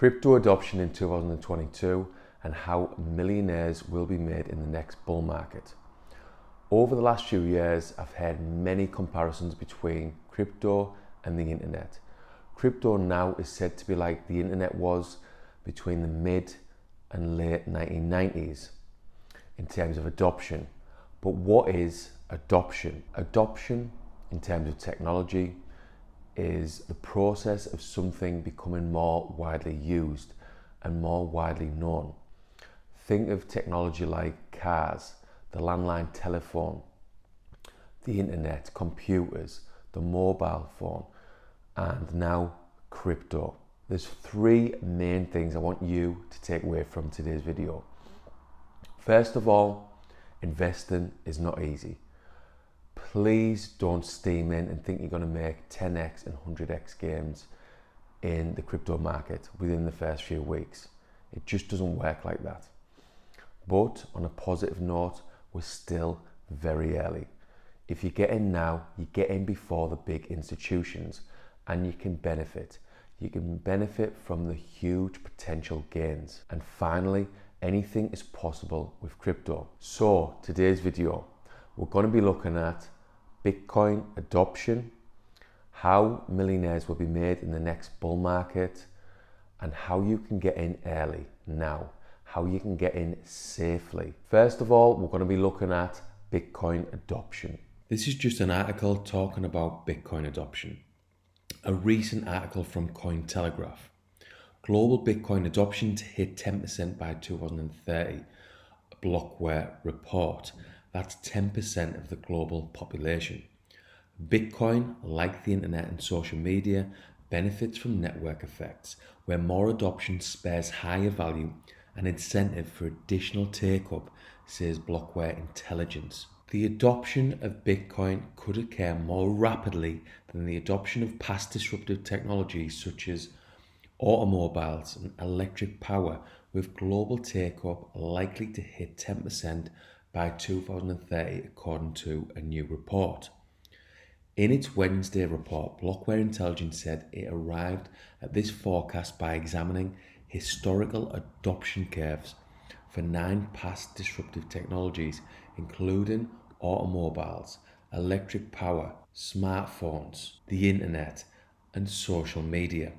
Crypto adoption in 2022 and how millionaires will be made in the next bull market. Over the last few years, I've heard many comparisons between crypto and the internet. Crypto now is said to be like the internet was between the mid and late 1990s in terms of adoption. But what is adoption? Adoption in terms of technology is the process of something becoming more widely used and more widely known. Think of technology like cars, the landline telephone, the internet, computers, the mobile phone, and now crypto. There's three main things I want you to take away from today's video. First of all, investing is not easy. Please don't steam in and think you're going to make 10x and 100x gains in the crypto market within the first few weeks. It just doesn't work like that. But on a positive note, we're still very early. If you get in now, you get in before the big institutions and you can benefit. You can benefit from the huge potential gains. And finally, anything is possible with crypto. So today's video, we're going to be looking at Bitcoin adoption, how millionaires will be made in the next bull market, and how you can get in early now, how you can get in safely. First of all, we're going to be looking at Bitcoin adoption. This is just an article talking about Bitcoin adoption. A recent article from Cointelegraph. Global Bitcoin adoption to hit 10% by 2030. A Blockware report. That's 10% of the global population. Bitcoin, like the internet and social media, benefits from network effects, where more adoption spares higher value and incentive for additional take-up, says Blockware Intelligence. The adoption of Bitcoin could occur more rapidly than the adoption of past disruptive technologies such as automobiles and electric power, with global take-up likely to hit 10% by 2030, according to a new report. In its Wednesday report, Blockware Intelligence said it arrived at this forecast by examining historical adoption curves for 9 past disruptive technologies, including automobiles, electric power, smartphones, the internet, and social media,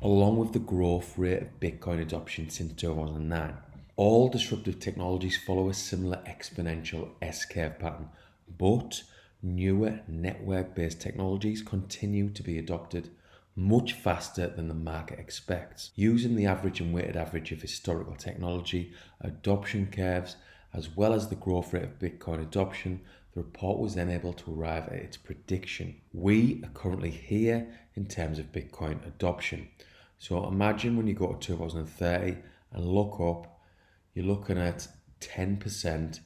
along with the growth rate of Bitcoin adoption since 2009. All disruptive technologies follow a similar exponential S-curve pattern, but newer network-based technologies continue to be adopted much faster than the market expects. Using the average and weighted average of historical technology adoption curves, as well as the growth rate of Bitcoin adoption, the report was then able to arrive at its prediction. We are currently here in terms of Bitcoin adoption. So imagine when you go to 2030 and look up, you're looking at 10%,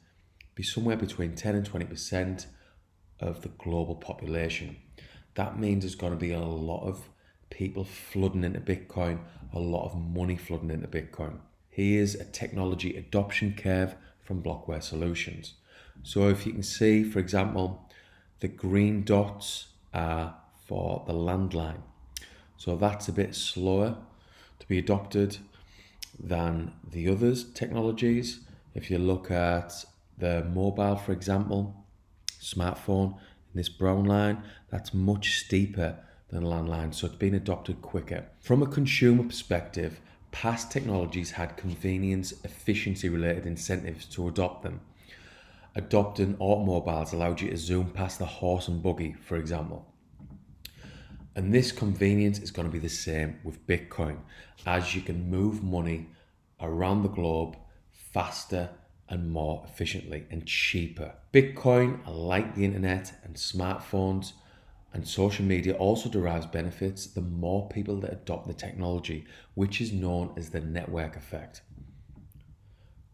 be somewhere between 10 and 20% of the global population. That means there's going to be a lot of people flooding into Bitcoin, a lot of money flooding into Bitcoin. Here's a technology adoption curve from Blockware Solutions. So if you can see, for example, the green dots are for the landline. So that's a bit slower to be adopted than the others technologies. If you look at the mobile, for example, smartphone, in this brown line, that's much steeper than landline, so it's been adopted quicker. From a consumer perspective, past technologies had convenience, efficiency related incentives to adopt them. Adopting automobiles allowed you to zoom past the horse and buggy, for example. And this convenience is going to be the same with Bitcoin, as you can move money around the globe faster and more efficiently and cheaper. Bitcoin, like the internet and smartphones and social media, also derives benefits the more people that adopt the technology, which is known as the network effect.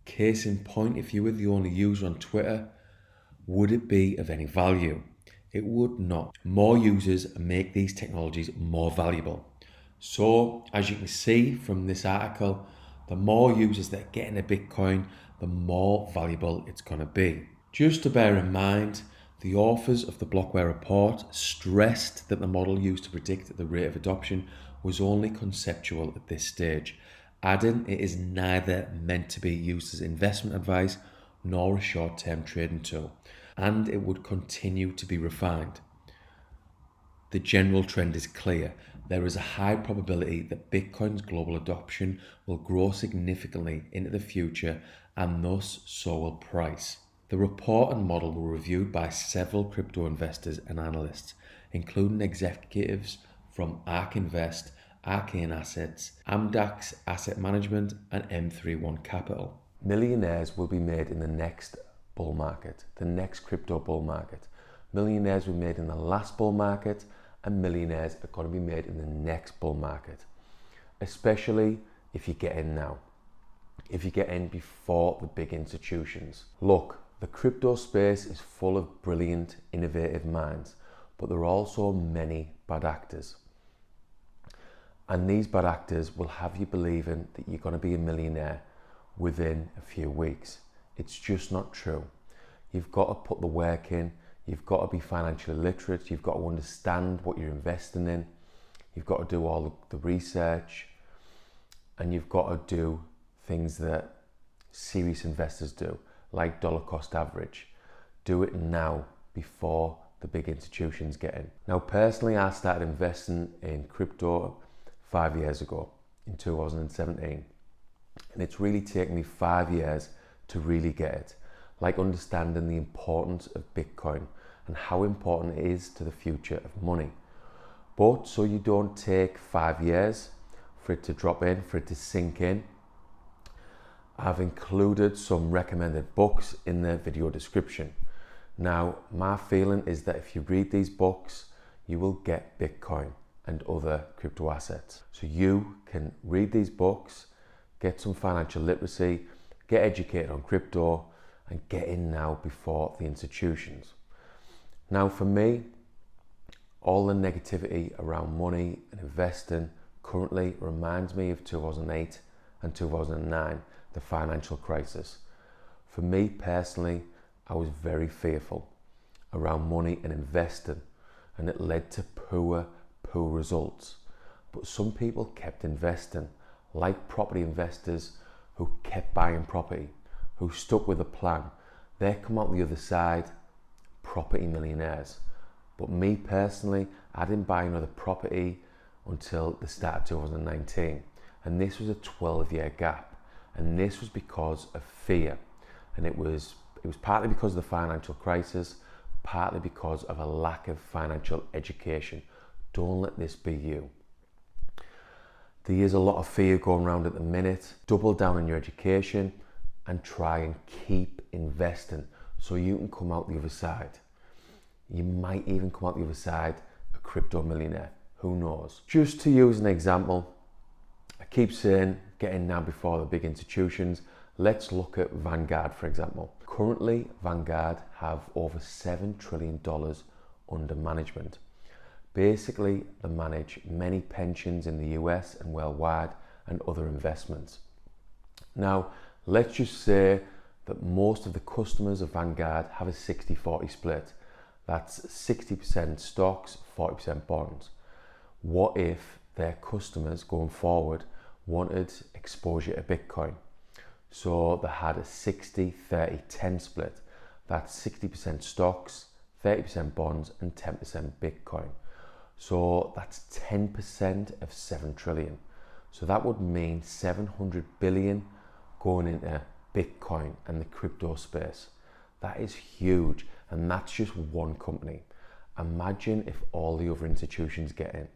Case in point, if you were the only user on Twitter, would it be of any value? It would not. More users make these technologies more valuable. So, as you can see from this article, the more users that get into Bitcoin, the more valuable it's going to be. Just to bear in mind, the authors of the Blockware report stressed that the model used to predict the rate of adoption was only conceptual at this stage, adding it is neither meant to be used as investment advice nor a short-term trading tool, and it would continue to be refined. The general trend is clear. There is a high probability that Bitcoin's global adoption will grow significantly into the future, and thus so will price. The report and model were reviewed by several crypto investors and analysts, including executives from ARK Invest, Arcane Assets, Amdax Asset Management, and M31 Capital. Millionaires will be made in the next bull market, the next crypto bull market. Millionaires were made in the last bull market, and millionaires are going to be made in the next bull market, especially if you get in now, if you get in before the big institutions. Look, the crypto space is full of brilliant, innovative minds, but there are also many bad actors. And these bad actors will have you believing that you're going to be a millionaire within a few weeks. It's just not true. You've got to put the work in. You've got to be financially literate. You've got to understand what you're investing in. You've got to do all the research, and you've got to do things that serious investors do, like dollar cost average. Do it now before the big institutions get in. Now, personally, I started investing in crypto 5 years ago in 2017, and it's really taken me 5 years to really get it, like understanding the importance of Bitcoin and how important it is to the future of money. But so you don't take 5 years for it to drop in, for it to sink in, I've included some recommended books in the video description. Now, my feeling is that if you read these books, you will get Bitcoin and other crypto assets. So you can read these books, get some financial literacy, get educated on crypto, and get in now before the institutions. Now, for me, all the negativity around money and investing currently reminds me of 2008 and 2009, the financial crisis. For me personally, I was very fearful around money and investing, and it led to poor results. But some people kept investing, like property investors who kept buying property, who stuck with a plan. They come out the other side property millionaires. But me personally, I didn't buy another property until the start of 2019, and this was a 12-year gap, and this was because of fear, and it was partly because of the financial crisis, partly because of a lack of financial education. Don't let this be you. There is a lot of fear going around at the minute. Double down on your education and try and keep investing so you can come out the other side. You might even come out the other side a crypto millionaire. Who knows? Just to use an example, I keep saying get in now before the big institutions. Let's look at Vanguard, for example. Currently, Vanguard have over $7 trillion under management. Basically, they manage many pensions in the US and worldwide and other investments. Now, let's just say that most of the customers of Vanguard have a 60-40 split. That's 60% stocks, 40% bonds. What if their customers going forward wanted exposure to Bitcoin? So they had a 60-30-10 split. That's 60% stocks, 30% bonds, and 10% Bitcoin. So that's 10% of 7 trillion. So that would mean 700 billion going into Bitcoin and the crypto space. That is huge, and that's just one company. Imagine if all the other institutions get in.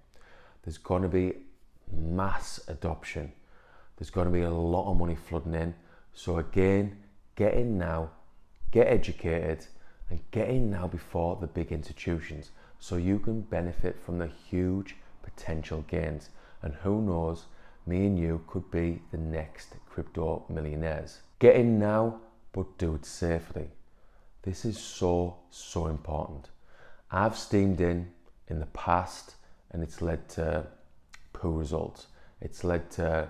There's going to be mass adoption. There's going to be a lot of money flooding in. So again, get in now, get educated, and get in now before the big institutions so you can benefit from the huge potential gains. And who knows, me and you could be the next crypto millionaires. Get in now, but do it safely. This is so important. I've steamed in the past, and it's led to poor results. It's led to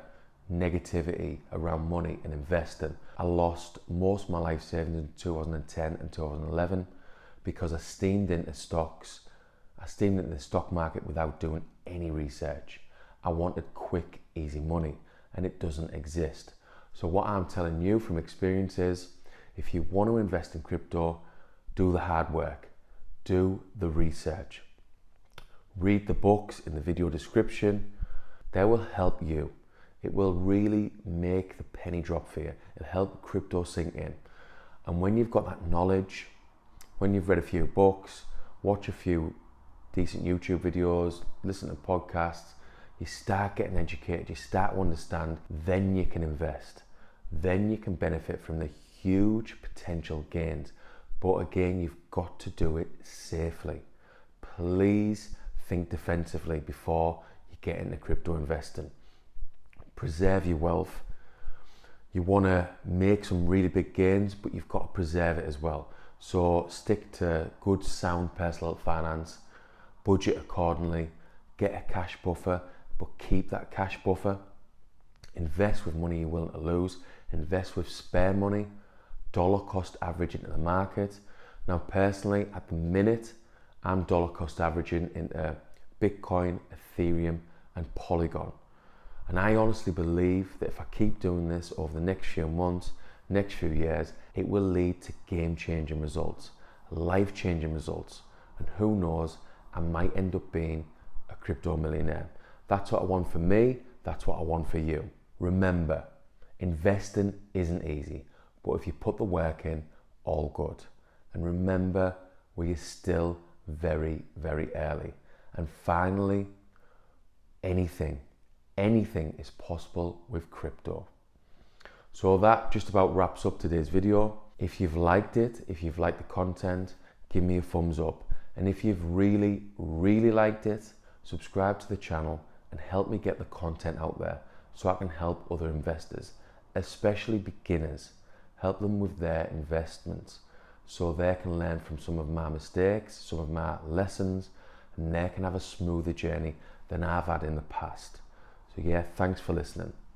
negativity around money and investing. I lost most of my life savings in 2010 and 2011 because I steamed into stocks. I steamed into the stock market without doing any research. I wanted quick, easy money, and it doesn't exist. So what I'm telling you from experience is, if you want to invest in crypto, do the hard work, do the research, read the books in the video description. They will help you. It will really make the penny drop for you. It'll help crypto sink in. And when you've got that knowledge, when you've read a few books, watch a few decent YouTube videos, listen to podcasts, you start getting educated, you start to understand, then you can invest. Then you can benefit from the huge potential gains. But again, you've got to do it safely. Please think defensively before you get into crypto investing. Preserve your wealth. You want to make some really big gains, but you've got to preserve it as well. So stick to good, sound personal finance, budget accordingly, get a cash buffer, but keep that cash buffer. Invest with money you're willing to lose, invest with spare money, dollar cost average into the market. Now personally, at the minute, I'm dollar cost averaging into Bitcoin, Ethereum, and Polygon. And I honestly believe that if I keep doing this over the next few months, next few years, it will lead to game-changing results, life-changing results. And who knows, I might end up being a crypto millionaire. That's what I want for me, that's what I want for you. Remember, investing isn't easy, but if you put the work in, all good. And remember, we are still very, very early. And finally, anything is possible with crypto. So that just about wraps up today's video. If you've liked it, if you've liked the content, give me a thumbs up. And if you've really, really liked it, subscribe to the channel and help me get the content out there so I can help other investors, especially beginners, help them with their investments so they can learn from some of my mistakes, some of my lessons, and they can have a smoother journey than I've had in the past. So yeah, thanks for listening.